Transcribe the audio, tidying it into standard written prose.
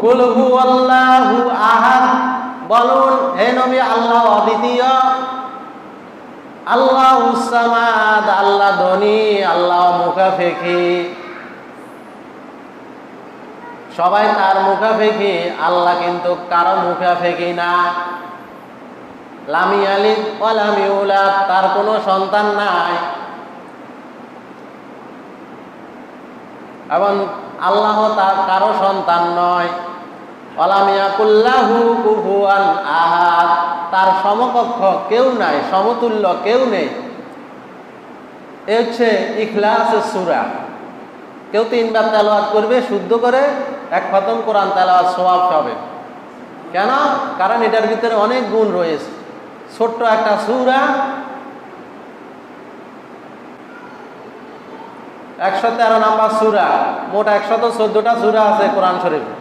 কুল হুয়াল্লাহু আহাদ, বলুন হে নবী আল্লাহ অদ্বিতীয়, আল্লাহুস সামাদ, আল্লাহ ধনী, আল্লাহ মুখাফেকি, সবাই তার মুখাফেকি, আল্লাহ কিন্তু কারো মুখাফেকি না। লাম ইয়ালিদ ওয়া লাম ইউলাদ, তার কোনো সন্তান নাই। এবং আল্লাহ তার কারো সন্তান নয়। ওয়া লাম ইয়াকুল লাহু কুফুয়ান আহাদ, তার সমকক্ষ কেউ নাই, সমতুল্য কেউ নেই। এ হচ্ছে ইখলাসের সূরা। কেউ 3 বার তেলাওয়াত করবে শুদ্ধ করে, 1 খতম কোরআন তেলাওয়াত সওয়াব পাবে। কেন? কারণ এটার ভিতরে অনেক গুণ রয়েছে। ছোট্ট একটা সূরা, 113 নম্বর সূরা, মোট 114টা সূরা আছে কোরআন শরীফে।